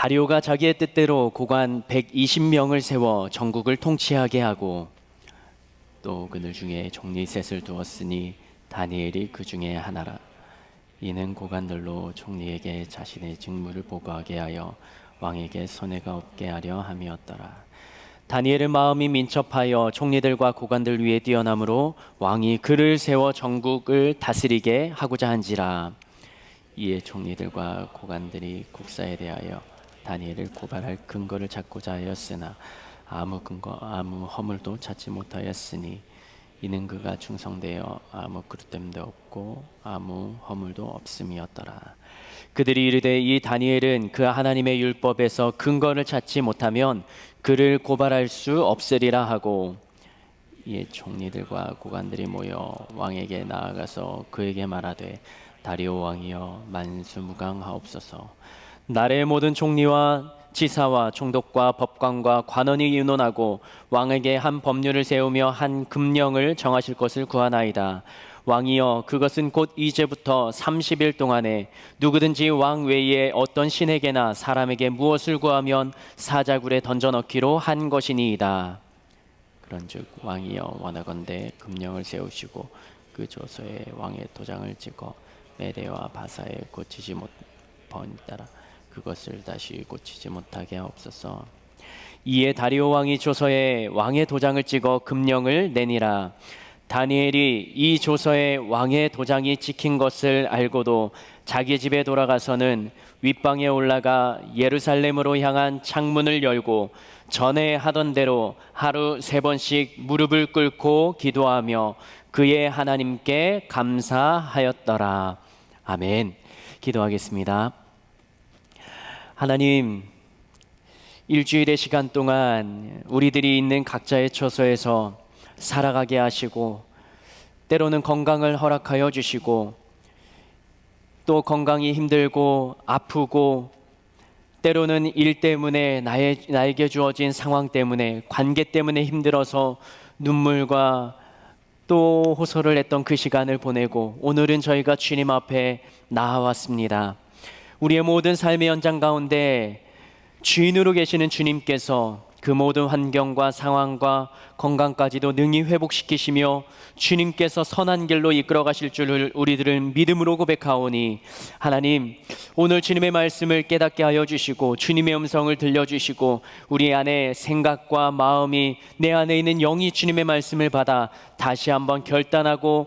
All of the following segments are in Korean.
다리오가 자기의 뜻대로 고관 120명을 세워 전국을 통치하게 하고 또 그들 중에 종리 셋을 두었으니 다니엘이 그 중에 하나라. 이는 고관들로 총리에게 자신의 직무를 보고하게 하여 왕에게 손해가 없게 하려 함이었더라. 다니엘의 마음이 민첩하여 총리들과 고관들 위에 뛰어나므로 왕이 그를 세워 전국을 다스리게 하고자 한지라. 이에 총리들과 고관들이 국사에 대하여 다니엘을 고발할 근거를 찾고자 하였으나 아무 허물도 찾지 못하였으니 이는 그가 충성되어 아무 그릇됨도 없고 아무 허물도 없음이었더라. 그들이 이르되 이 다니엘은 그 하나님의 율법에서 근거를 찾지 못하면 그를 고발할 수 없으리라 하고, 이에 총리들과 고관들이 모여 왕에게 나아가서 그에게 말하되 다리오 왕이여 만수무강하옵소서. 나라의 모든 총리와 지사와 총독과 법관과 관원이 의논하고 왕에게 한 법률을 세우며 한 금령을 정하실 것을 구하나이다. 왕이여 그것은 곧 이제부터 30일 동안에 누구든지 왕 외에 어떤 신에게나 사람에게 무엇을 구하면 사자굴에 던져넣기로 한 것이니이다. 그런즉 왕이여 원하건대 금령을 세우시고 그 조서에 왕의 도장을 찍어 메대와 바사에 고치지 못번 따라 그것을 다시 고치지 못하게 하옵소서. 이에 다리오 왕이 조서에 왕의 도장을 찍어 금령을 내니라. 다니엘이 이 조서에 왕의 도장이 찍힌 것을 알고도 자기 집에 돌아가서는 윗방에 올라가 예루살렘으로 향한 창문을 열고 전에 하던 대로 하루 3번씩 무릎을 꿇고 기도하며 그의 하나님께 감사하였더라. 아멘. 기도하겠습니다. 하나님, 일주일의 시간 동안 우리들이 있는 각자의 처소에서 살아가게 하시고 때로는 건강을 허락하여 주시고 또 건강이 힘들고 아프고 때로는 일 때문에 나에게 주어진 상황 때문에 관계 때문에 힘들어서 눈물과 또 호소를 했던 그 시간을 보내고 오늘은 저희가 주님 앞에 나아왔습니다. 우리의 모든 삶의 현장 가운데 주인으로 계시는 주님께서 그 모든 환경과 상황과 건강까지도 능히 회복시키시며 주님께서 선한 길로 이끌어 가실 줄을 우리들은 믿음으로 고백하오니 하나님, 오늘 주님의 말씀을 깨닫게 하여 주시고 주님의 음성을 들려주시고 우리 안에 생각과 마음이 내 안에 있는 영이 주님의 말씀을 받아 다시 한번 결단하고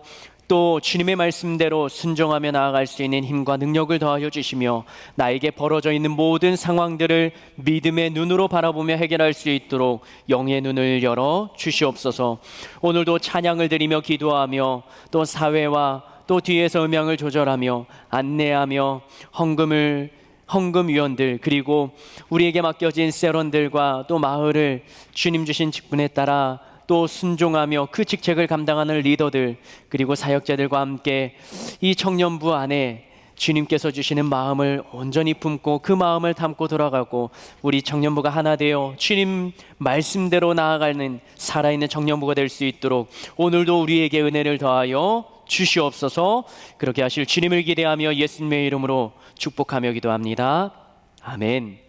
또 주님의 말씀대로 순종하며 나아갈 수 있는 힘과 능력을 더하여 주시며 나에게 벌어져 있는 모든 상황들을 믿음의 눈으로 바라보며 해결할 수 있도록 영의 눈을 열어 주시옵소서. 오늘도 찬양을 드리며 기도하며 또 사회와 또 뒤에서 음향을 조절하며 안내하며 헌금위원들 그리고 우리에게 맡겨진 세런들과 또 마을을 주님 주신 직분에 따라 또 순종하며 그 직책을 감당하는 리더들 그리고 사역자들과 함께 이 청년부 안에 주님께서 주시는 마음을 온전히 품고 그 마음을 담고 돌아가고 우리 청년부가 하나 되어 주님 말씀대로 나아가는 살아있는 청년부가 될 수 있도록 오늘도 우리에게 은혜를 더하여 주시옵소서. 그렇게 하실 주님을 기대하며 예수님의 이름으로 축복하며 기도합니다. 아멘.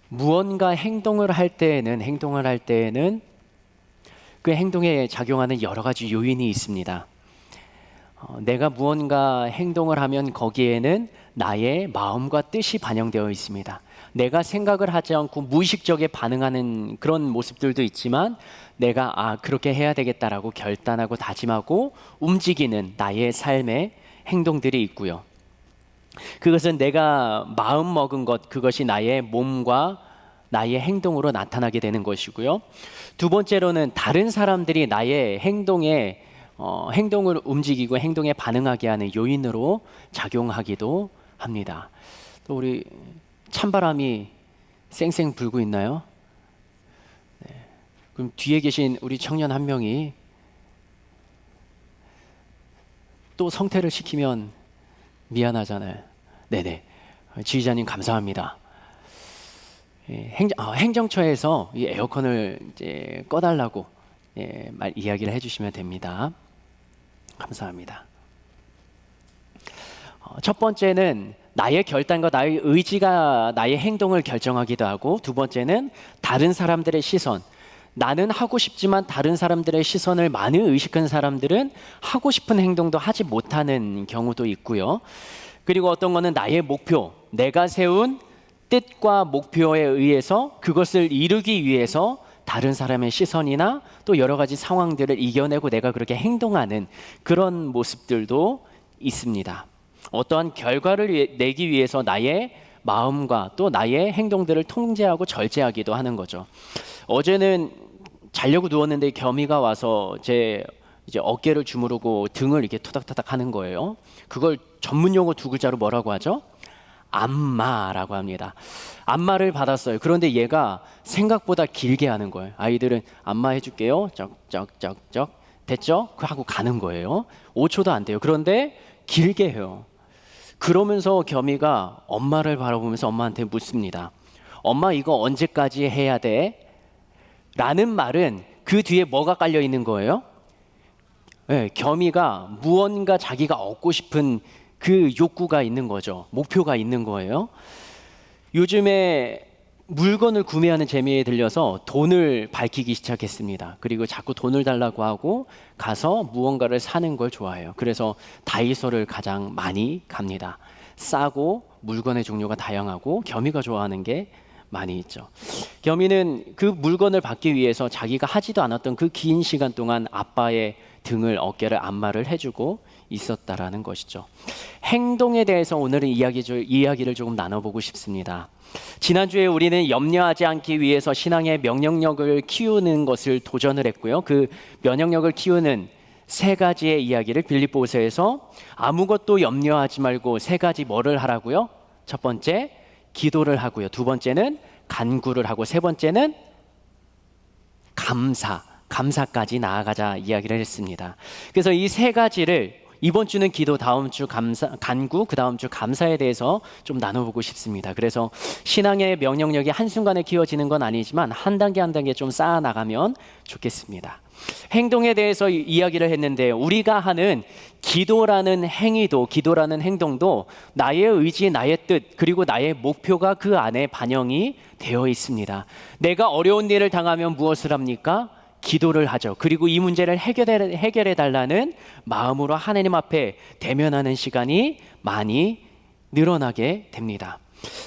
무언가 행동을 할 때에는 그 행동에 작용하는 여러 가지 요인이 있습니다. 내가 무언가 행동을 하면 거기에는 나의 마음과 뜻이 반영되어 있습니다. 내가 생각을 하지 않고 무의식적에 반응하는 그런 모습들도 있지만 내가 그렇게 해야 되겠다라고 결단하고 다짐하고 움직이는 나의 삶의 행동들이 있고요. 그것은 내가 마음 먹은 것, 그것이 나의 몸과 나의 행동으로 나타나게 되는 것이고요. 두 번째로는 다른 사람들이 나의 행동을 움직이고 행동에 반응하게 하는 요인으로 작용하기도 합니다. 또 우리 찬바람이 쌩쌩 불고 있나요? 네. 그럼 뒤에 계신 우리 청년 한 명이 또 성태를 시키면 미안하잖아요. 네네. 지휘자님 감사합니다. 행정처에서 이 에어컨을 이제 꺼달라고 이야기를 해주시면 됩니다. 감사합니다. 첫 번째는 나의 결단과 나의 의지가 나의 행동을 결정하기도 하고, 두 번째는 다른 사람들의 시선. 나는 하고 싶지만 다른 사람들의 시선을 많이 의식한 사람들은 하고 싶은 행동도 하지 못하는 경우도 있고요. 그리고 어떤 거는 나의 목표, 내가 세운 뜻과 목표에 의해서 그것을 이루기 위해서 다른 사람의 시선이나 또 여러 가지 상황들을 이겨내고 내가 그렇게 행동하는 그런 모습들도 있습니다. 어떠한 결과를 내기 위해서 나의 마음과 또 나의 행동들을 통제하고 절제하기도 하는 거죠. 어제는 자려고 누웠는데 겸이가 와서 제 이제 어깨를 주무르고 등을 이렇게 토닥토닥 하는 거예요. 그걸 전문 용어 두 글자로 뭐라고 하죠? 안마라고 합니다. 안마를 받았어요. 그런데 얘가 생각보다 길게 하는 거예요. 아이들은 안마 해줄게요. 쩍쩍쩍쩍 됐죠? 하고 가는 거예요. 5초도 안 돼요. 그런데 길게 해요. 그러면서 겸이가 엄마를 바라보면서 엄마한테 묻습니다. 엄마, 이거 언제까지 해야 돼? 라는 말은 그 뒤에 뭐가 깔려 있는 거예요? 네, 겸이가 무언가 자기가 얻고 싶은 그 욕구가 있는 거죠. 목표가 있는 거예요. 요즘에 물건을 구매하는 재미에 들려서 돈을 밝히기 시작했습니다. 그리고 자꾸 돈을 달라고 하고 가서 무언가를 사는 걸 좋아해요. 그래서 다이소를 가장 많이 갑니다. 싸고 물건의 종류가 다양하고 겸이가 좋아하는 게 많이 있죠. 겸이는 그 물건을 받기 위해서 자기가 하지도 않았던 그 긴 시간 동안 아빠의 등을, 어깨를 안마를 해주고 있었다라는 것이죠. 행동에 대해서 오늘은 이야기를 조금 나눠보고 싶습니다. 지난주에 우리는 염려하지 않기 위해서 신앙의 면역력을 키우는 것을 도전을 했고요. 그 면역력을 키우는 세 가지의 이야기를 빌립보서에서 아무것도 염려하지 말고 세 가지 뭐를 하라고요? 첫 번째, 기도를 하고요. 두 번째는 간구를 하고, 세 번째는 감사까지 나아가자 이야기를 했습니다. 그래서 이 세 가지를 이번 주는 기도, 다음 주 간구, 그 다음 주 감사에 대해서 좀 나눠보고 싶습니다. 그래서 신앙의 명령력이 한순간에 키워지는 건 아니지만 한 단계 한 단계 좀 쌓아 나가면 좋겠습니다. 행동에 대해서 이야기를 했는데, 우리가 하는 기도라는 행위도, 기도라는 행동도 나의 의지, 나의 뜻, 그리고 나의 목표가 그 안에 반영이 되어 있습니다. 내가 어려운 일을 당하면 무엇을 합니까? 기도를 하죠. 그리고 이 문제를 해결해 달라는 마음으로 하나님 앞에 대면하는 시간이 많이 늘어나게 됩니다.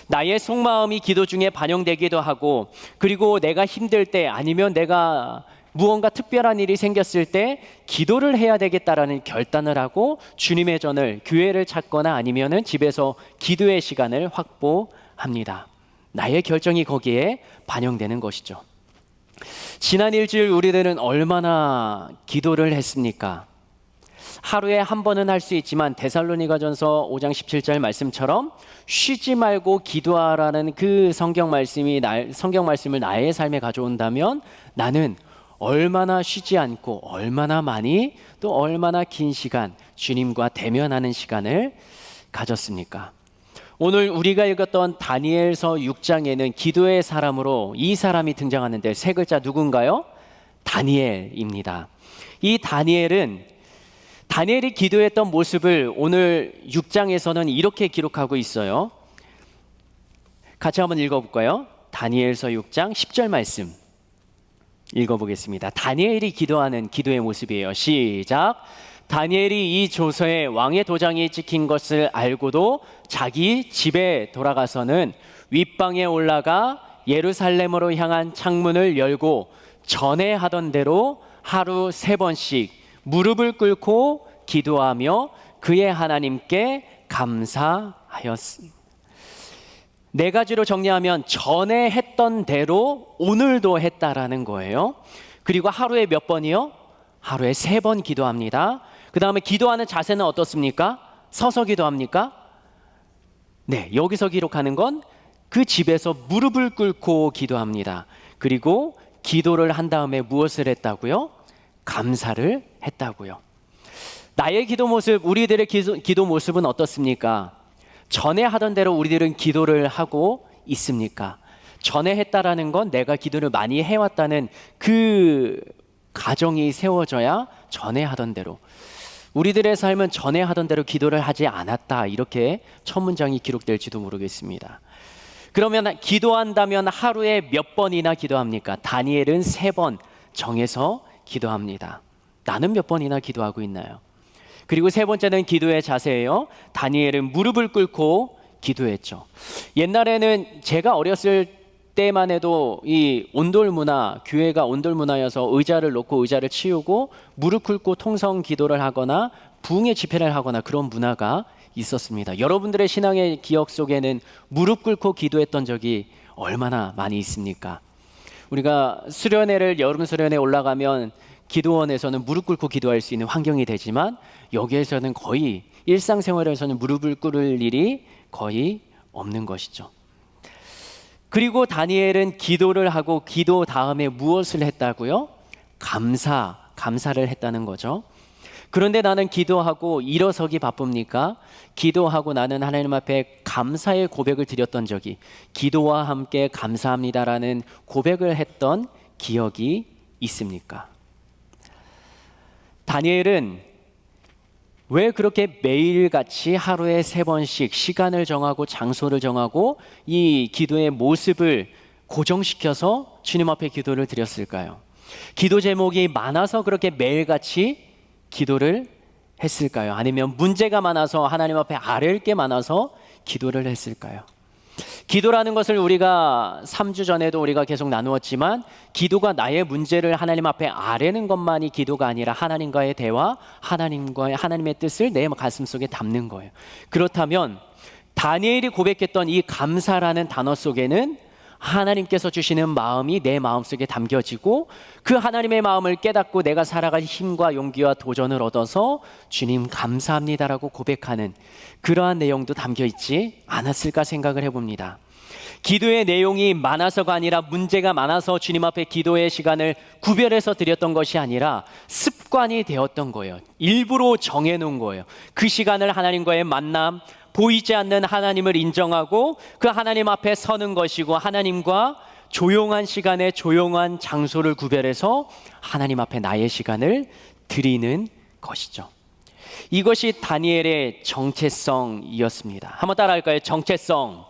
나의 속마음이 기도 중에 반영되기도 하고, 그리고 내가 힘들 때, 아니면 내가 무언가 특별한 일이 생겼을 때 기도를 해야 되겠다라는 결단을 하고 주님의 전을, 교회를 찾거나 아니면은 집에서 기도의 시간을 확보합니다. 나의 결정이 거기에 반영되는 것이죠. 지난 일주일 우리들은 얼마나 기도를 했습니까? 하루에 한 번은 할 수 있지만 데살로니가전서 5장 17절 말씀처럼 쉬지 말고 기도하라는 그 성경 말씀을 나의 삶에 가져온다면 나는 얼마나 쉬지 않고 얼마나 많이, 또 얼마나 긴 시간 주님과 대면하는 시간을 가졌습니까? 오늘 우리가 읽었던 다니엘서 6장에는 기도의 사람으로 이 사람이 등장하는데 세 글자 누군가요? 다니엘입니다. 이 다니엘이 기도했던 모습을 오늘 6장에서는 이렇게 기록하고 있어요. 같이 한번 읽어볼까요? 다니엘서 6장 10절 말씀 읽어보겠습니다. 다니엘이 기도하는 기도의 모습이에요. 시작. 다니엘이 이 조서에 왕의 도장이 찍힌 것을 알고도 자기 집에 돌아가서는 윗방에 올라가 예루살렘으로 향한 창문을 열고 전에 하던 대로 하루 3번씩 무릎을 꿇고 기도하며 그의 하나님께 감사하였습니다. 네 가지로 정리하면 전에 했던 대로 오늘도 했다라는 거예요. 그리고 하루에 몇 번이요? 하루에 3번 기도합니다. 그 다음에 기도하는 자세는 어떻습니까? 서서 기도합니까? 네, 여기서 기록하는 건 그 집에서 무릎을 꿇고 기도합니다. 그리고 기도를 한 다음에 무엇을 했다고요? 감사를 했다고요. 나의 기도 모습, 우리들의 기도 모습은 어떻습니까? 전에 하던 대로 우리들은 기도를 하고 있습니까? 전에 했다라는 건 내가 기도를 많이 해왔다는 그 가정이 세워져야 전에 하던 대로, 우리들의 삶은 전에 하던 대로 기도를 하지 않았다, 이렇게 첫 문장이 기록될지도 모르겠습니다. 그러면 기도한다면 하루에 몇 번이나 기도합니까? 다니엘은 3번 정해서 기도합니다. 나는 몇 번이나 기도하고 있나요? 그리고 세 번째는 기도의 자세예요. 다니엘은 무릎을 꿇고 기도했죠. 옛날에는 제가 어렸을 때만 해도 이 온돌 문화, 교회가 온돌 문화여서 의자를 놓고 의자를 치우고 무릎 꿇고 통성 기도를 하거나 부흥의 집회를 하거나 그런 문화가 있었습니다. 여러분들의 신앙의 기억 속에는 무릎 꿇고 기도했던 적이 얼마나 많이 있습니까? 우리가 수련회를, 여름 수련회 올라가면 기도원에서는 무릎 꿇고 기도할 수 있는 환경이 되지만 여기에서는 거의 일상생활에서는 무릎을 꿇을 일이 거의 없는 것이죠. 그리고 기도를 하고 기도 다음에 무엇을 했다고요? 감사를 했다는 거죠. 그런데 나는 기도하고 일어서기 바쁩니까? 기도하고 나는 하나님 앞에 감사의 고백을 드렸던 적이, 기도와 함께 감사합니다라는 고백을 했던 기억이 있습니까? 다니엘은 왜 그렇게 매일같이 하루에 3번씩 시간을 정하고 장소를 정하고 이 기도의 모습을 고정시켜서 주님 앞에 기도를 드렸을까요? 기도 제목이 많아서 그렇게 매일같이 기도를 했을까요? 아니면 문제가 많아서 하나님 앞에 아뢰을 게 많아서 기도를 했을까요? 기도라는 것을 우리가 3주 전에도 우리가 계속 나누었지만, 기도가 나의 문제를 하나님 앞에 아뢰는 것만이 기도가 아니라 하나님과의 대화, 하나님의 뜻을 내 가슴속에 담는 거예요. 그렇다면 다니엘이 고백했던 이 감사라는 단어 속에는 하나님께서 주시는 마음이 내 마음속에 담겨지고, 그 하나님의 마음을 깨닫고 내가 살아갈 힘과 용기와 도전을 얻어서 주님 감사합니다라고 고백하는 그러한 내용도 담겨 있지 않았을까 생각을 해봅니다. 기도의 내용이 많아서가 아니라 문제가 많아서 주님 앞에 기도의 시간을 구별해서 드렸던 것이 아니라 습관이 되었던 거예요. 일부러 정해놓은 거예요. 그 시간을 하나님과의 만남, 보이지 않는 하나님을 인정하고 그 하나님 앞에 서는 것이고, 하나님과 조용한 시간에 조용한 장소를 구별해서 하나님 앞에 나의 시간을 드리는 것이죠. 이것이 다니엘의 정체성이었습니다. 한번 따라할까요? 정체성.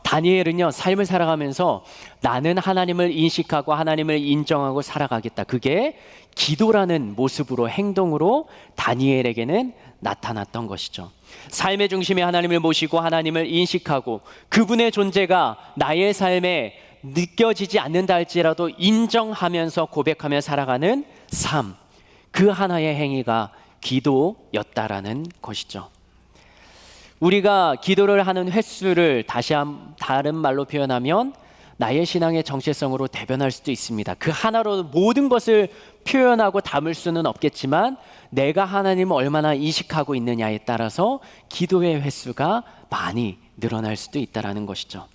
다니엘은요, 삶을 살아가면서 나는 하나님을 인식하고 하나님을 인정하고 살아가겠다. 그게 기도라는 모습으로, 행동으로 다니엘에게는 나타났던 것이죠. 삶의 중심에 하나님을 모시고 하나님을 인식하고 그분의 존재가 나의 삶에 느껴지지 않는다 할지라도 인정하면서 고백하며 살아가는 삶, 그 하나의 행위가 기도였다라는 것이죠. 우리가 기도를 하는 횟수를 다른 말로 표현하면 나의 신앙의 정체성으로 대변할 수도 있습니다. 그 하나로 모든 것을 표현하고 담을 수는 없겠지만 내가 하나님을 얼마나 인식하고 있느냐에 따라서 기도의 횟수가 많이 늘어날 수도 있다는 것이죠.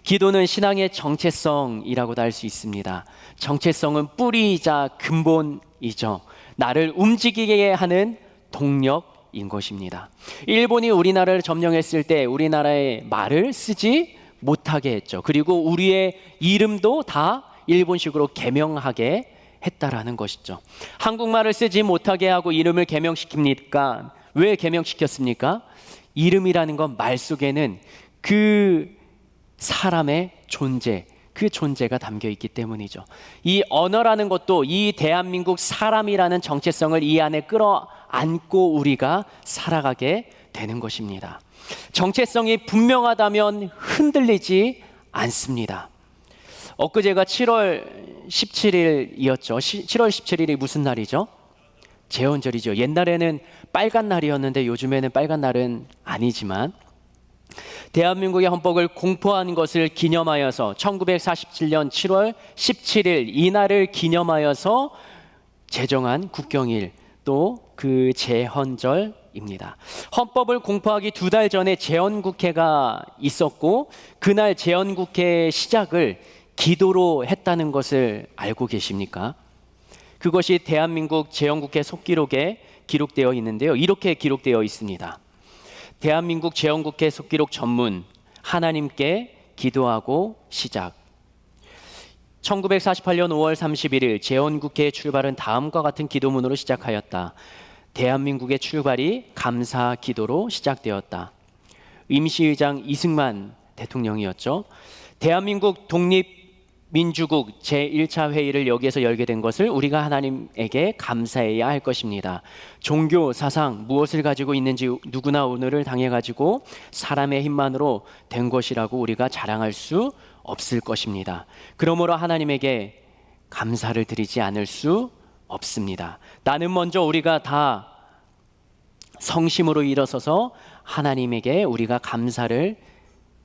기도는 신앙의 정체성이라고도 할 수 있습니다. 정체성은 뿌리이자 근본이죠. 나를 움직이게 하는 동력인 것입니다. 일본이 우리나라를 점령했을 때 우리나라의 말을 쓰지 못하게 했죠. 그리고 우리의 이름도 다 일본식으로 개명하게 했다라는 것이죠. 한국말을 쓰지 못하게 하고 이름을 개명시킵니까? 왜 개명시켰습니까? 이름이라는 건 말 속에는 그 사람의 존재, 그 존재가 담겨 있기 때문이죠. 이 언어라는 것도 이 대한민국 사람이라는 정체성을 이 안에 끌어안고 우리가 살아가게 되는 것입니다. 정체성이 분명하다면 흔들리지 않습니다. 엊그제가 7월 17일이었죠. 7월 17일이 무슨 날이죠? 제헌절이죠. 옛날에는 빨간 날이었는데 요즘에는 빨간 날은 아니지만, 대한민국의 헌법을 공포한 것을 기념하여서 1947년 7월 17일 이 날을 기념하여서 제정한 국경일, 또 그 제헌절입니다. 헌법을 공포하기 2달 전에 제헌국회가 있었고, 그날 제헌국회 시작을 기도로 했다는 것을 알고 계십니까? 그것이 대한민국 제헌국회 속기록에 기록되어 있는데요. 이렇게 기록되어 있습니다. 대한민국 제헌국회 속기록 전문, 하나님께 기도하고 시작. 1948년 5월 31일 재헌국회의 출발은 다음과 같은 기도문으로 시작하였다. 대한민국의 출발이 감사 기도로 시작되었다. 임시의장 이승만 대통령이었죠. 대한민국 독립민주국 제1차 회의를 여기에서 열게 된 것을 우리가 하나님에게 감사해야 할 것입니다. 종교, 사상, 무엇을 가지고 있는지 누구나 오늘을 당해가지고 사람의 힘만으로 된 것이라고 우리가 자랑할 수 없을 것입니다. 그러므로 하나님에게 감사를 드리지 않을 수 없습니다. 나는 먼저 우리가 다 성심으로 일어서서 하나님에게 우리가 감사를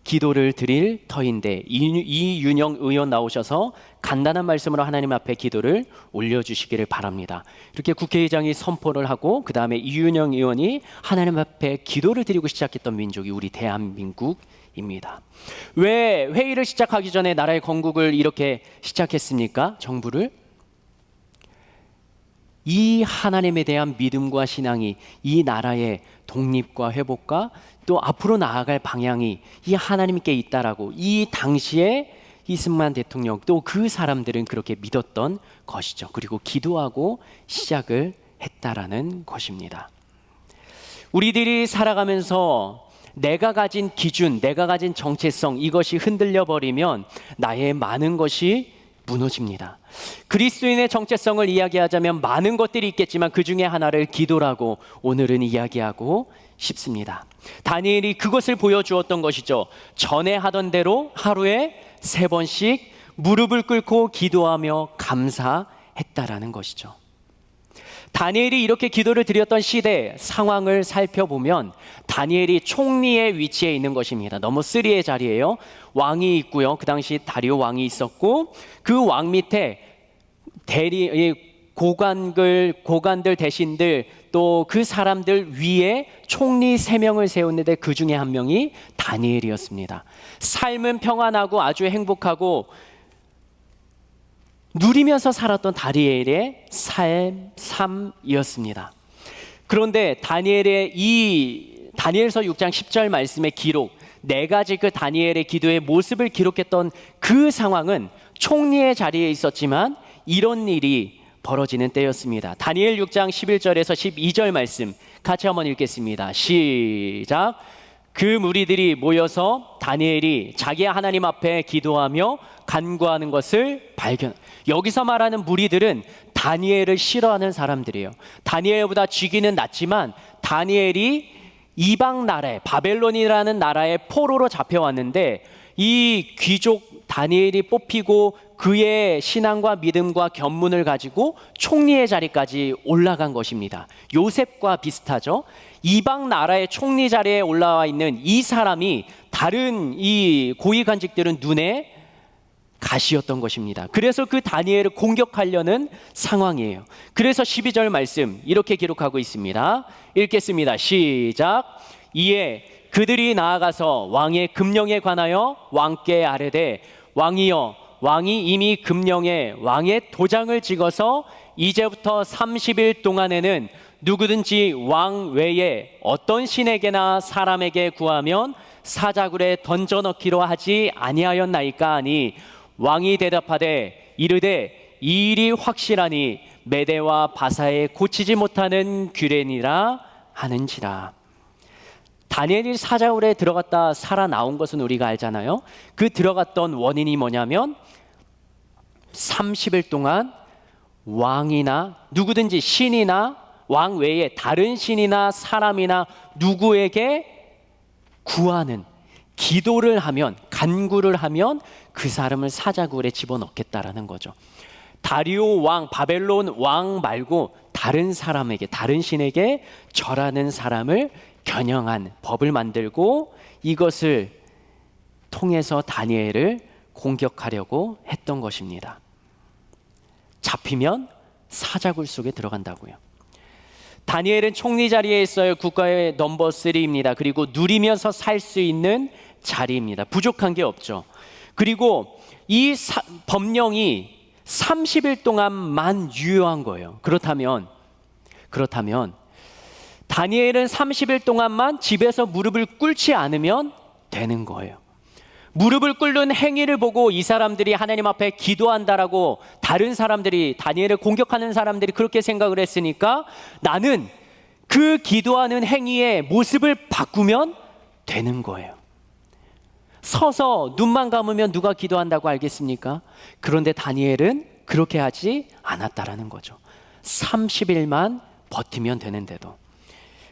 기도를 드릴 터인데 이윤영 의원 나오셔서 간단한 말씀으로 하나님 앞에 기도를 올려주시기를 바랍니다. 이렇게 국회의장이 선포를 하고 그 다음에 이윤영 의원이 하나님 앞에 기도를 드리고 시작했던 민족이 우리 대한민국입니다. 왜 회의를 시작하기 전에 나라의 건국을 이렇게 시작했습니까? 정부를? 이 하나님에 대한 믿음과 신앙이 이 나라의 독립과 회복과 또 앞으로 나아갈 방향이 이 하나님께 있다라고 이 당시에 이승만 대통령 또 그 사람들은 그렇게 믿었던 것이죠. 그리고 기도하고 시작을 했다라는 것입니다. 우리들이 살아가면서 내가 가진 기준, 내가 가진 정체성 이것이 흔들려 버리면 나의 많은 것이 무너집니다. 그리스도인의 정체성을 이야기하자면 많은 것들이 있겠지만 그 중에 하나를 기도라고 오늘은 이야기하고 싶습니다. 다니엘이 그것을 보여주었던 것이죠. 전에 하던 대로 하루에 3번씩 무릎을 꿇고 기도하며 감사했다라는 것이죠. 다니엘이 이렇게 기도를 드렸던 시대 상황을 살펴보면 다니엘이 총리의 위치에 있는 것입니다. 넘버 3의 자리예요. 왕이 있고요. 그 당시 다리오 왕이 있었고 그 왕 밑에 고관들 대신들 또 그 사람들 위에 총리 3명을 세웠는데 그 중에 한 명이 다니엘이었습니다. 삶은 평안하고 아주 행복하고 누리면서 살았던 다니엘의 삶이었습니다. 그런데 다니엘서 6장 10절 말씀의 기록, 4가지 그 다니엘의 기도의 모습을 기록했던 그 상황은 총리의 자리에 있었지만 이런 일이 벌어지는 때였습니다. 다니엘 6장 11절에서 12절 말씀 같이 한번 읽겠습니다. 시작. 그 무리들이 모여서 다니엘이 자기 하나님 앞에 기도하며 간구하는 것을 발견. 여기서 말하는 무리들은 다니엘을 싫어하는 사람들이에요. 다니엘보다 직위는 낮지만 다니엘이 이방 나라에 바벨론이라는 나라의 포로로 잡혀왔는데 이 귀족 다니엘이 뽑히고 그의 신앙과 믿음과 견문을 가지고 총리의 자리까지 올라간 것입니다. 요셉과 비슷하죠. 이방 나라의 총리 자리에 올라와 있는 이 사람이 다른 이 고위 관직들은 눈에 가시였던 것입니다. 그래서 그 다니엘을 공격하려는 상황이에요. 그래서 12절 말씀 이렇게 기록하고 있습니다. 읽겠습니다. 시작. 이에 그들이 나아가서 왕의 금령에 관하여 왕께 아뢰되 왕이여 왕이 이미 금령에 왕의 도장을 찍어서 이제부터 30일 동안에는 누구든지 왕 외에 어떤 신에게나 사람에게 구하면 사자굴에 던져넣기로 하지 아니하였나이까 하니 왕이 대답하되 이르되 이 일이 확실하니 메대와 바사에 고치지 못하는 규례니라 하는지라. 다니엘이 사자굴에 들어갔다 살아나온 것은 우리가 알잖아요. 그 들어갔던 원인이 뭐냐면 30일 동안 왕이나 누구든지 신이나 왕 외에 다른 신이나 사람이나 누구에게 구하는 기도를 하면 간구를 하면 그 사람을 사자굴에 집어넣겠다라는 거죠. 다리오 왕 바벨론 왕 말고 다른 사람에게 다른 신에게 절하는 사람을 겨냥한 법을 만들고 이것을 통해서 다니엘을 공격하려고 했던 것입니다. 잡히면 사자굴 속에 들어간다고요. 다니엘은 총리 자리에 있어요. 국가의 넘버 3입니다. 그리고 누리면서 살 수 있는 자리입니다. 부족한 게 없죠. 그리고 이 법령이 30일 동안만 유효한 거예요. 그렇다면 다니엘은 30일 동안만 집에서 무릎을 꿇지 않으면 되는 거예요. 무릎을 꿇는 행위를 보고 이 사람들이 하나님 앞에 기도한다라고 다른 사람들이, 다니엘을 공격하는 사람들이 그렇게 생각을 했으니까 나는 그 기도하는 행위의 모습을 바꾸면 되는 거예요. 서서 눈만 감으면 누가 기도한다고 알겠습니까? 그런데 다니엘은 그렇게 하지 않았다라는 거죠. 30일만 버티면 되는데도.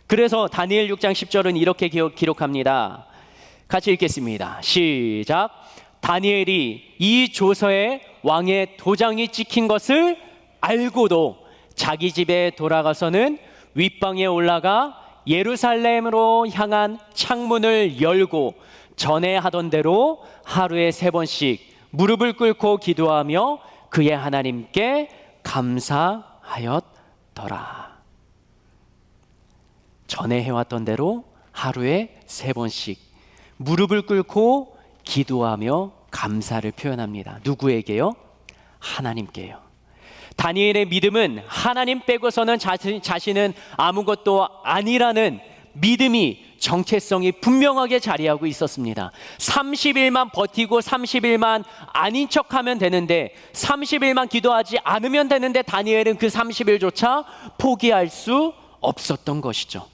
그래서 다니엘 6장 10절은 이렇게 기록합니다. 같이 읽겠습니다. 시작. 다니엘이 이 조서에 왕의 도장이 찍힌 것을 알고도 자기 집에 돌아가서는 윗방에 올라가 예루살렘으로 향한 창문을 열고 전에 하던 대로 하루에 3번씩 무릎을 꿇고 기도하며 그의 하나님께 감사하였더라. 전에 해왔던 대로 하루에 3번씩 무릎을 꿇고 기도하며 감사를 표현합니다. 누구에게요? 하나님께요. 다니엘의 믿음은 하나님 빼고서는 자신은 아무것도 아니라는 믿음이, 정체성이 분명하게 자리하고 있었습니다. 30일만 버티고 30일만 아닌 척하면 되는데, 30일만 기도하지 않으면 되는데 다니엘은 그 30일조차 포기할 수 없었던 것이죠.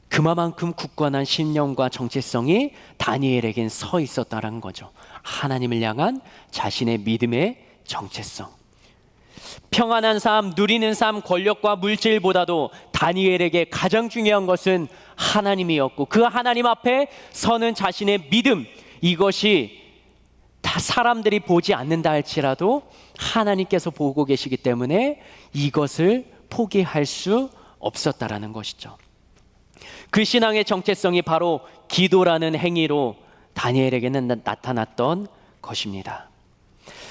그만큼 굳건한 신념과 정체성이 다니엘에겐 서 있었다는 거죠. 하나님을 향한 자신의 믿음의 정체성. 평안한 삶, 누리는 삶, 권력과 물질보다도 다니엘에게 가장 중요한 것은 하나님이었고, 그 하나님 앞에 서는 자신의 믿음, 이것이 다 사람들이 보지 않는다 할지라도 하나님께서 보고 계시기 때문에 이것을 포기할 수 없었다라는 것이죠. 그 신앙의 정체성이 바로 기도라는 행위로 다니엘에게는 나타났던 것입니다.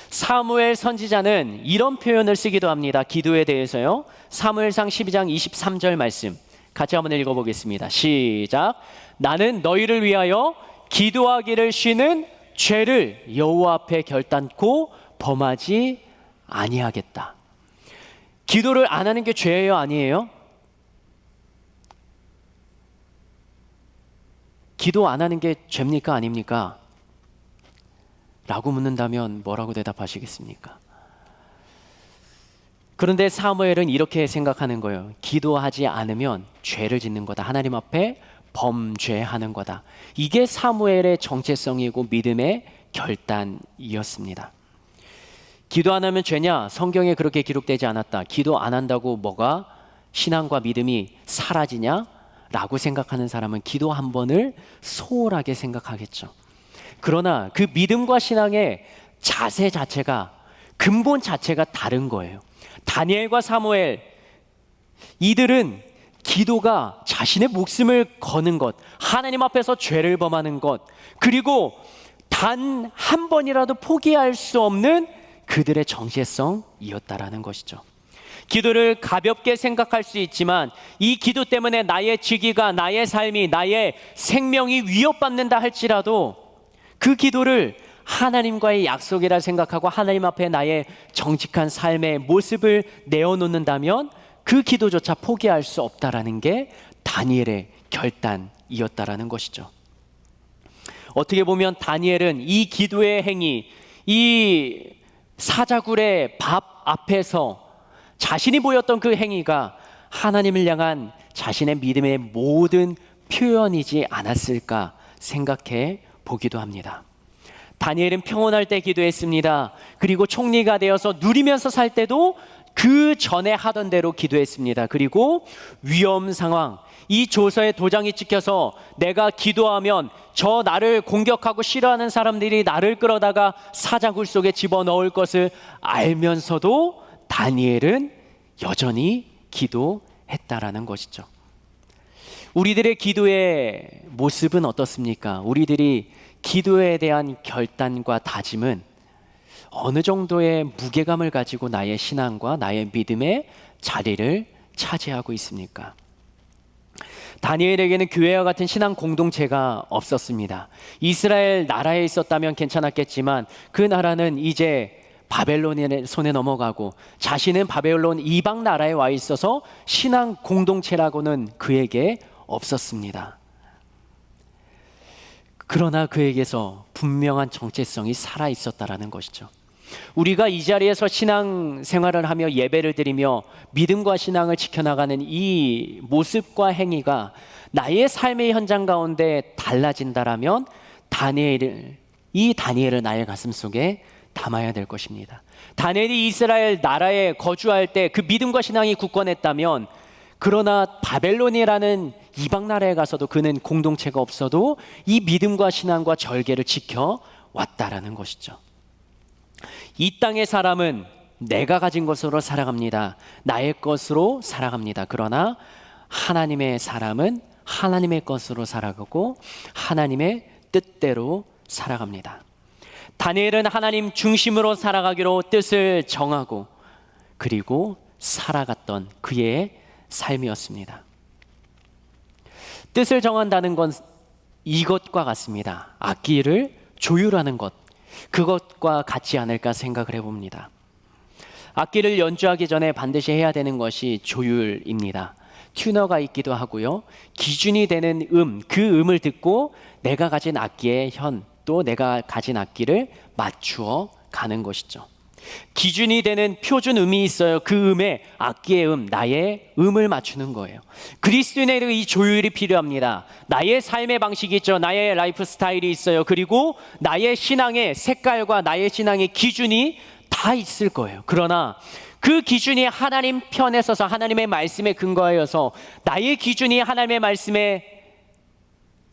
사무엘 선지자는 이런 표현을 쓰기도 합니다. 기도에 대해서요. 사무엘상 12장 23절 말씀 같이 한번 읽어보겠습니다. 시작. 나는 너희를 위하여 기도하기를 쉬는 죄를 여호와 앞에 결단코 범하지 아니하겠다. 기도를 안 하는 게 죄예요, 아니에요? 기도 안 하는 게 죄입니까, 아닙니까? 라고 묻는다면 뭐라고 대답하시겠습니까? 그런데 사무엘은 이렇게 생각하는 거예요. 기도하지 않으면 죄를 짓는 거다. 하나님 앞에 범죄하는 거다. 이게 사무엘의 정체성이고 믿음의 결단이었습니다. 기도 안 하면 죄냐? 성경에 그렇게 기록되지 않았다. 기도 안 한다고 뭐가 신앙과 믿음이 사라지냐? 라고 생각하는 사람은 기도 한 번을 소홀하게 생각하겠죠. 그러나 그 믿음과 신앙의 자세 자체가, 근본 자체가 다른 거예요. 다니엘과 사무엘, 이들은 기도가 자신의 목숨을 거는 것, 하나님 앞에서 죄를 범하는 것, 그리고 단 한 번이라도 포기할 수 없는 그들의 정체성이었다라는 것이죠. 기도를 가볍게 생각할 수 있지만 이 기도 때문에 나의 직위가, 나의 삶이, 나의 생명이 위협받는다 할지라도 그 기도를 하나님과의 약속이라 생각하고 하나님 앞에 나의 정직한 삶의 모습을 내어놓는다면 그 기도조차 포기할 수 없다라는 게 다니엘의 결단이었다라는 것이죠. 어떻게 보면 다니엘은 이 기도의 행위, 이 사자굴의 밥 앞에서 자신이 보였던 그 행위가 하나님을 향한 자신의 믿음의 모든 표현이지 않았을까 생각해 보기도 합니다. 다니엘은 평온할 때 기도했습니다. 그리고 총리가 되어서 누리면서 살 때도 그 전에 하던 대로 기도했습니다. 그리고 위험 상황, 이 조서에 도장이 찍혀서 내가 기도하면 저 나를 공격하고 싫어하는 사람들이 나를 끌어다가 사자굴 속에 집어넣을 것을 알면서도 다니엘은 여전히 기도했다라는 것이죠. 우리들의 기도의 모습은 어떻습니까? 우리들이 기도에 대한 결단과 다짐은 어느 정도의 무게감을 가지고 나의 신앙과 나의 믿음의 자리를 차지하고 있습니까? 다니엘에게는 교회와 같은 신앙 공동체가 없었습니다. 이스라엘 나라에 있었다면 괜찮았겠지만 그 나라는 이제 바벨론의 손에 넘어가고 자신은 바벨론 이방 나라에 와 있어서 신앙 공동체라고는 그에게 없었습니다. 그러나 그에게서 분명한 정체성이 살아 있었다라는 것이죠. 우리가 이 자리에서 신앙 생활을 하며 예배를 드리며 믿음과 신앙을 지켜나가는 이 모습과 행위가 나의 삶의 현장 가운데 달라진다라면 이 다니엘을 나의 가슴 속에 담아야 될 것입니다. 다니엘이 이스라엘 나라에 거주할 때 그 믿음과 신앙이 굳건했다면, 그러나 바벨론이라는 이방 나라에 가서도 그는 공동체가 없어도 이 믿음과 신앙과 절개를 지켜왔다라는 것이죠. 이 땅의 사람은 내가 가진 것으로 살아갑니다. 나의 것으로 살아갑니다. 그러나 하나님의 사람은 하나님의 것으로 살아가고 하나님의 뜻대로 살아갑니다. 다니엘은 하나님 중심으로 살아가기로 뜻을 정하고 그리고 살아갔던 그의 삶이었습니다. 뜻을 정한다는 건 이것과 같습니다. 악기를 조율하는 것, 그것과 같지 않을까 생각을 해봅니다. 악기를 연주하기 전에 반드시 해야 되는 것이 조율입니다. 튜너가 있기도 하고요, 기준이 되는 그 음을 듣고 내가 가진 악기의 또 내가 가진 악기를 맞추어 가는 것이죠. 기준이 되는 표준 음이 있어요. 그 음에 악기의 나의 음을 맞추는 거예요. 그리스도인의 이 조율이 필요합니다. 나의 삶의 방식이 있죠. 나의 라이프 스타일이 있어요. 그리고 나의 신앙의 색깔과 나의 신앙의 기준이 다 있을 거예요. 그러나 그 기준이 하나님 편에 서서 하나님의 말씀에 근거하여서 나의 기준이 하나님의 말씀에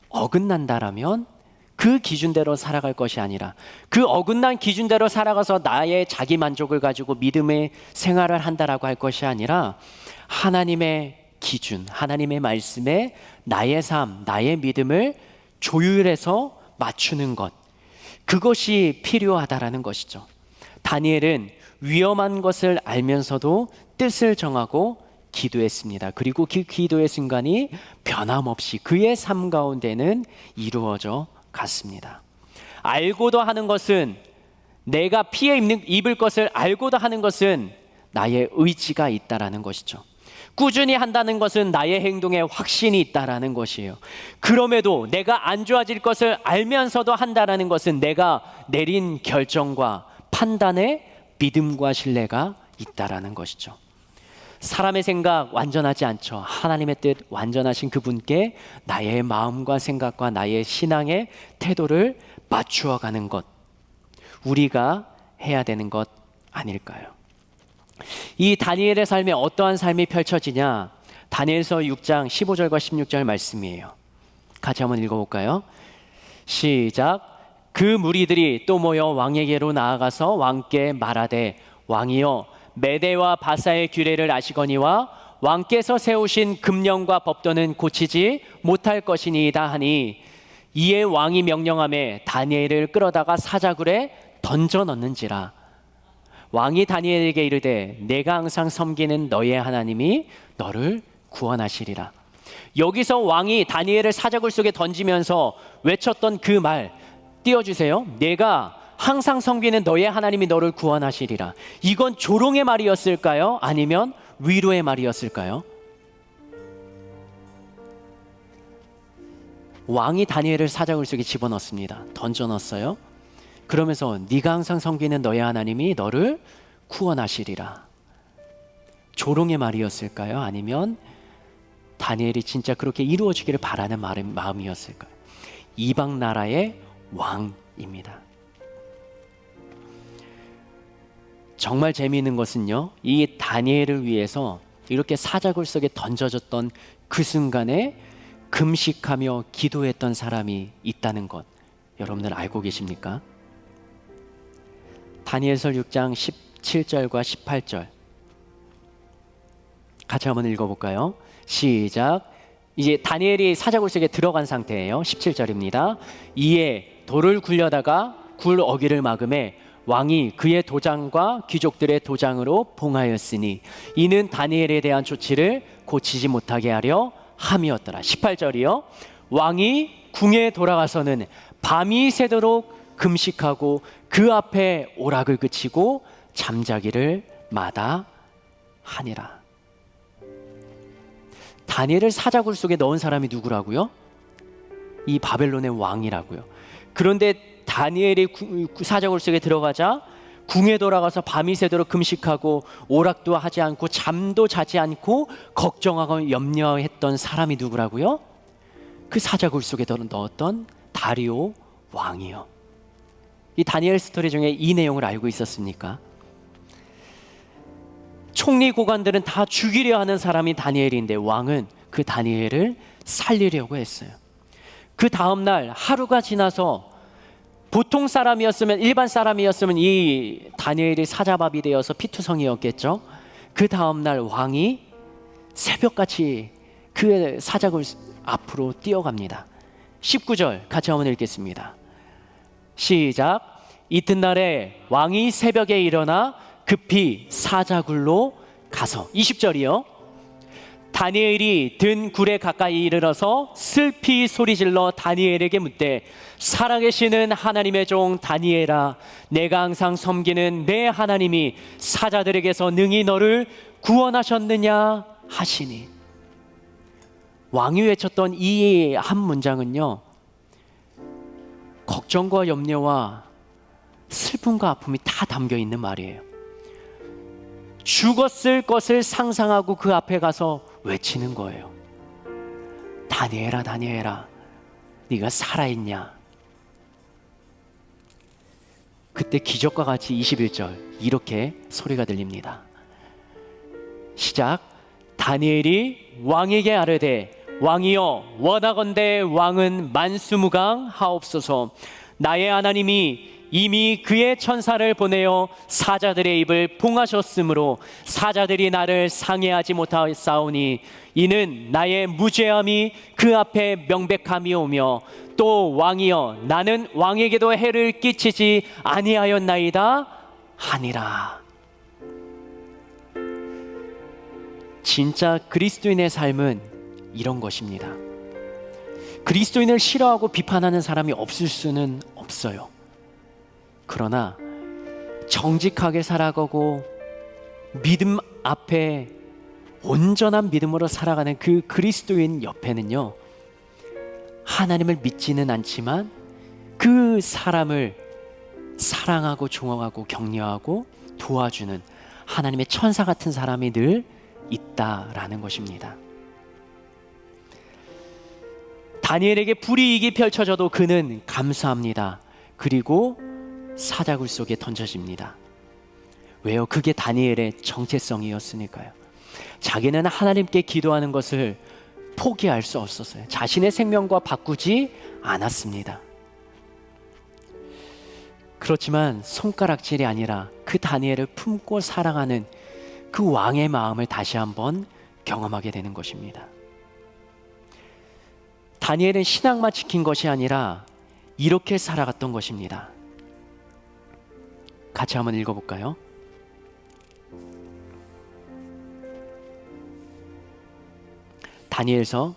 어긋난다라면 그 기준대로 살아갈 것이 아니라 그 어긋난 기준대로 살아가서 나의 자기 만족을 가지고 믿음의 생활을 한다라고 할 것이 아니라 하나님의 기준, 하나님의 말씀에 나의 삶, 나의 믿음을 조율해서 맞추는 것, 그것이 필요하다라는 것이죠. 다니엘은 위험한 것을 알면서도 뜻을 정하고 기도했습니다. 그리고 그 기도의 순간이 변함없이 그의 삶 가운데는 이루어져 갔습니다. 알고도 하는 것은, 내가 피해 입을 것을 알고도 하는 것은 나의 의지가 있다라는 것이죠. 꾸준히 한다는 것은 나의 행동에 확신이 있다라는 것이에요. 그럼에도 내가 안 좋아질 것을 알면서도 한다라는 것은 내가 내린 결정과 판단에 믿음과 신뢰가 있다라는 것이죠. 사람의 생각 완전하지 않죠. 하나님의 뜻 완전하신 그분께 나의 마음과 생각과 나의 신앙의 태도를 맞추어 가는 것, 우리가 해야 되는 것 아닐까요? 이 다니엘의 삶에 어떠한 삶이 펼쳐지냐? 다니엘서 6장 15절과 16절 말씀이에요. 같이 한번 읽어볼까요? 시작. 그 무리들이 또 모여 왕에게로 나아가서 왕께 말하되, 왕이여 메대와 바사의 규례를 아시거니와 왕께서 세우신 금령과 법도는 고치지 못할 것이니이다 하니, 이에 왕이 명령하매 다니엘을 끌어다가 사자굴에 던져 넣는지라. 왕이 다니엘에게 이르되, 내가 항상 섬기는 너의 하나님이 너를 구원하시리라. 여기서 왕이 다니엘을 사자굴 속에 던지면서 외쳤던 그 말 띄워주세요. 내가 항상 섬기는 너의 하나님이 너를 구원하시리라. 이건 조롱의 말이었을까요? 아니면 위로의 말이었을까요? 왕이 다니엘을 사자굴 속에 집어넣습니다. 던져넣었어요. 그러면서 네가 항상 섬기는 너의 하나님이 너를 구원하시리라. 조롱의 말이었을까요? 아니면 다니엘이 진짜 그렇게 이루어지기를 바라는 마음이었을까요? 이방 나라의 왕입니다. 정말 재미있는 것은요, 이 다니엘을 위해서 이렇게 사자굴 속에 던져졌던 그 순간에 금식하며 기도했던 사람이 있다는 것, 여러분들 알고 계십니까? 다니엘서 6장 17절과 18절 같이 한번 읽어볼까요? 시작. 이제 다니엘이 사자굴 속에 들어간 상태예요. 17절입니다. 이에 돌을 굴려다가 굴 어귀를 막음에 왕이 그의 도장과 귀족들의 도장으로 봉하였으니 이는 다니엘에 대한 조치를 고치지 못하게 하려 함이었더라. 18절이요. 왕이 궁에 돌아가서는 밤이 새도록 금식하고 그 앞에 오락을 그치고 잠자기를 마다하니라. 다니엘을 사자굴 속에 넣은 사람이 누구라고요? 이 바벨론의 왕이라고요. 그런데 다니엘이 사자굴 속에 들어가자 궁에 돌아가서 밤이 새도록 금식하고 오락도 하지 않고 잠도 자지 않고 걱정하고 염려했던 사람이 누구라고요? 그 사자굴 속에 넣었던 다리오 왕이요. 이 다니엘 스토리 중에 이 내용을 알고 있었습니까? 총리 고관들은 다 죽이려 하는 사람이 다니엘인데 왕은 그 다니엘을 살리려고 했어요. 그 다음날 하루가 지나서 보통 사람이었으면, 일반 사람이었으면 이 다니엘이 사자밥이 되어서 피투성이었겠죠. 그 다음날 왕이 새벽같이 그 사자굴 앞으로 뛰어갑니다. 19절 같이 한번 읽겠습니다. 시작. 이튿날에 왕이 새벽에 일어나 급히 사자굴로 가서, 20절이요. 다니엘이 든 굴에 가까이 이르러서 슬피 소리질러 다니엘에게 묻되 살아계시는 하나님의 종 다니엘아, 내가 항상 섬기는 내 하나님이 사자들에게서 능히 너를 구원하셨느냐 하시니. 왕이 외쳤던 이 한 문장은요, 걱정과 염려와 슬픔과 아픔이 다 담겨 있는 말이에요. 죽었을 것을 상상하고 그 앞에 가서 외치는 거예요. 다니엘아, 다니엘아, 네가 살아있냐? 그때 기적과 같이 21절 이렇게 소리가 들립니다. 시작. 다니엘이 왕에게 아뢰되 왕이여, 원하건대 왕은 만수무강 하옵소서. 나의 하나님이 이미 그의 천사를 보내어 사자들의 입을 봉하셨으므로 사자들이 나를 상해하지 못하였사오니 이는 나의 무죄함이 그 앞에 명백함이오며 또 왕이여, 나는 왕에게도 해를 끼치지 아니하였나이다 하니라. 진짜 그리스도인의 삶은 이런 것입니다. 그리스도인을 싫어하고 비판하는 사람이 없을 수는 없어요. 그러나 정직하게 살아가고 믿음 앞에 온전한 믿음으로 살아가는 그 그리스도인 옆에는요, 하나님을 믿지는 않지만 그 사람을 사랑하고 종하고 격려하고 도와주는 하나님의 천사 같은 사람이 늘 있다라는 것입니다. 다니엘에게 불이익이 펼쳐져도 그는 감사합니다. 그리고 사자굴 속에 던져집니다. 왜요? 그게 다니엘의 정체성이었으니까요. 자기는 하나님께 기도하는 것을 포기할 수 없었어요. 자신의 생명과 바꾸지 않았습니다. 그렇지만 손가락질이 아니라 그 다니엘을 품고 사랑하는 그 왕의 마음을 다시 한번 경험하게 되는 것입니다. 다니엘은 신앙만 지킨 것이 아니라 이렇게 살아갔던 것입니다. 같이 한번 읽어볼까요? 다니엘서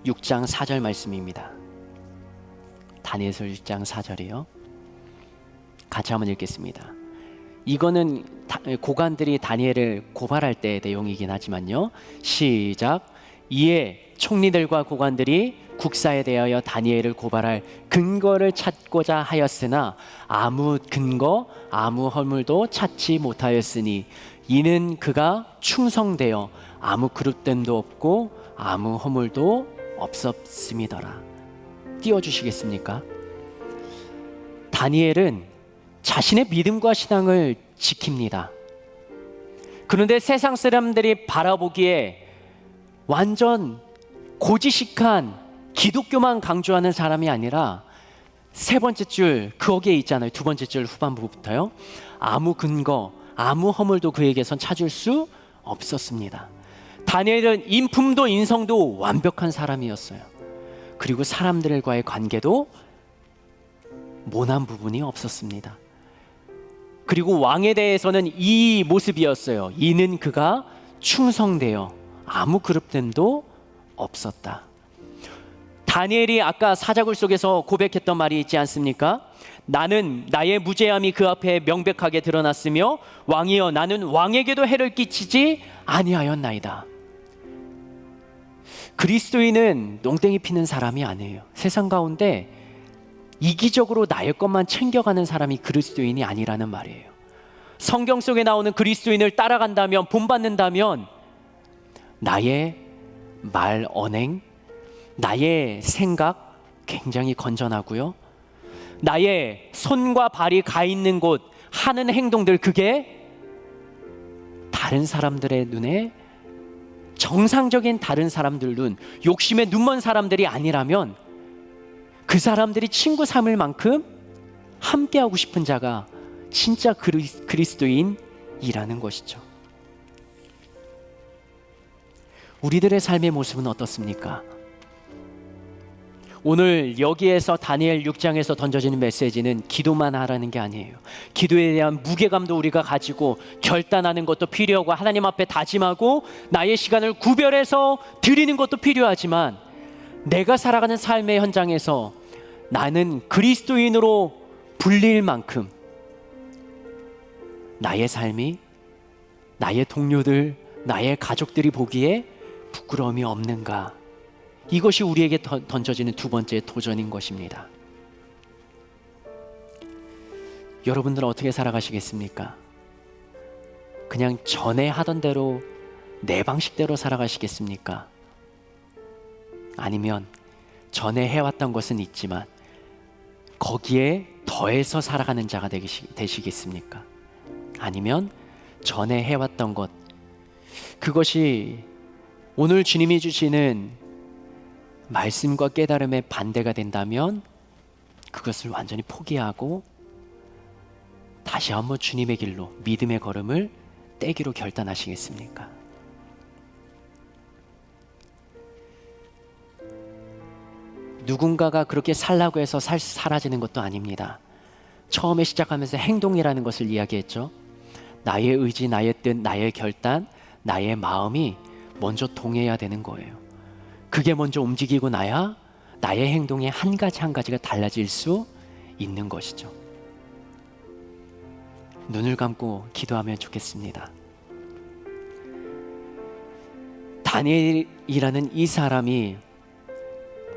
6장 4절 말씀입니다. 다니엘서 6장 4절이요. 같이 한번 읽겠습니다. 이거는 고관들이 다니엘을 고발할 때의 내용이긴 하지만요. 시작. 이에 총리들과 고관들이 국사에 대하여 다니엘을 고발할 근거를 찾고자 하였으나 아무 근거, 아무 허물도 찾지 못하였으니 이는 그가 충성되어 아무 그릇됨도 없고 아무 허물도 없었음이더라. 띄워주시겠습니까? 다니엘은 자신의 믿음과 신앙을 지킵니다. 그런데 세상 사람들이 바라보기에 완전 고지식한 기독교만 강조하는 사람이 아니라 세 번째 줄 거기에 있잖아요. 두 번째 줄 후반부부터요. 아무 근거, 아무 허물도 그에게선 찾을 수 없었습니다. 다니엘은 인품도 인성도 완벽한 사람이었어요. 그리고 사람들과의 관계도 모난 부분이 없었습니다. 그리고 왕에 대해서는 이 모습이었어요. 이는 그가 충성되어 아무 그릇됨도 없었다. 다니엘이 아까 사자굴 속에서 고백했던 말이 있지 않습니까? 나는 나의 무죄함이 그 앞에 명백하게 드러났으며 왕이여, 나는 왕에게도 해를 끼치지 아니하였나이다. 그리스도인은 농땡이 피는 사람이 아니에요. 세상 가운데 이기적으로 나의 것만 챙겨가는 사람이 그리스도인이 아니라는 말이에요. 성경 속에 나오는 그리스도인을 따라간다면, 본받는다면 나의 말, 언행, 나의 생각 굉장히 건전하고요, 나의 손과 발이 가 있는 곳 하는 행동들, 그게 다른 사람들의 눈에, 정상적인 다른 사람들 눈, 욕심에 눈먼 사람들이 아니라면 그 사람들이 친구 삼을 만큼 함께하고 싶은 자가 진짜 그리스도인이라는 것이죠. 우리들의 삶의 모습은 어떻습니까? 오늘 여기에서 다니엘 6장에서 던져지는 메시지는 기도만 하라는 게 아니에요. 기도에 대한 무게감도 우리가 가지고 결단하는 것도 필요하고, 하나님 앞에 다짐하고 나의 시간을 구별해서 드리는 것도 필요하지만, 내가 살아가는 삶의 현장에서 나는 그리스도인으로 불릴 만큼 나의 삶이, 나의 동료들, 나의 가족들이 보기에 부끄러움이 없는가? 이것이 우리에게 던져지는 두 번째 도전인 것입니다. 여러분들은 어떻게 살아가시겠습니까? 그냥 전에 하던 대로 내 방식대로 살아가시겠습니까? 아니면 전에 해왔던 것은 있지만 거기에 더해서 살아가는 자가 되시겠습니까? 아니면 전에 해왔던 것, 그것이 오늘 주님이 주시는 말씀과 깨달음의 반대가 된다면 그것을 완전히 포기하고 다시 한번 주님의 길로, 믿음의 걸음을 떼기로 결단하시겠습니까? 누군가가 그렇게 살라고 해서 사라지는 것도 아닙니다. 처음에 시작하면서 행동이라는 것을 이야기했죠. 나의 의지, 나의 뜻, 나의 결단, 나의 마음이 먼저 동해야 되는 거예요. 그게 먼저 움직이고 나야 나의 행동의 한 가지 한 가지가 달라질 수 있는 것이죠. 눈을 감고 기도하면 좋겠습니다. 다니엘이라는 이 사람이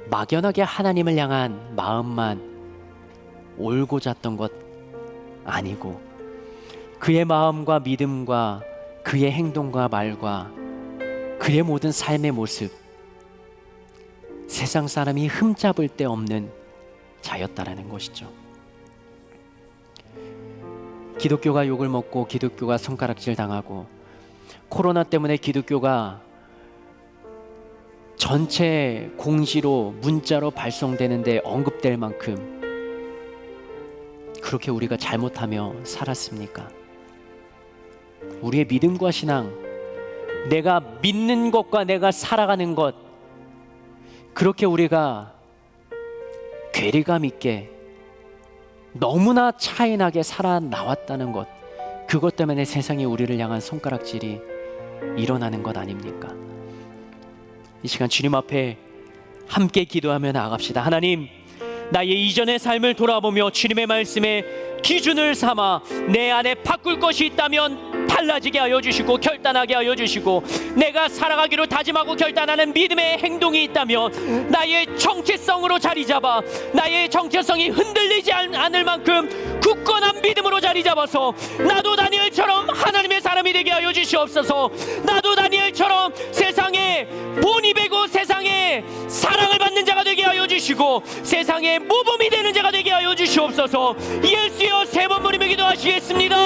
막연하게 하나님을 향한 마음만 올고 잤던 것 아니고, 그의 마음과 믿음과 그의 행동과 말과 그의 모든 삶의 모습, 세상 사람이 흠잡을 데 없는 자였다라는 것이죠. 기독교가 욕을 먹고, 기독교가 손가락질 당하고, 코로나 때문에 기독교가 전체 공지로, 문자로 발송되는데 언급될 만큼 그렇게 우리가 잘못하며 살았습니까? 우리의 믿음과 신앙, 내가 믿는 것과 내가 살아가는 것, 그렇게 우리가 괴리감 있게 너무나 차이나게 살아나왔다는 것, 그것 때문에 세상에 우리를 향한 손가락질이 일어나는 것 아닙니까? 이 시간 주님 앞에 함께 기도하며 나아갑시다. 하나님, 나의 이전의 삶을 돌아보며 주님의 말씀에 기준을 삼아 내 안에 바꿀 것이 있다면 달라지게 하여 주시고, 결단하게 하여 주시고, 내가 살아가기로 다짐하고 결단하는 믿음의 행동이 있다면 나의 정체성으로 자리 잡아, 나의 정체성이 흔들리지 않을 만큼 굳건한 믿음으로 자리 잡아서 나도 다니엘처럼 하나님의 사람이 되게 하여 주시옵소서. 나도 다니엘처럼 세상에 본이 되고 세상에 사랑을 받는 자가 되게 하여 주시고, 세상에 모범이 되는 자가 되게 하여 주시옵소서. 예수여, 세 번 부르며 기도하시겠습니다.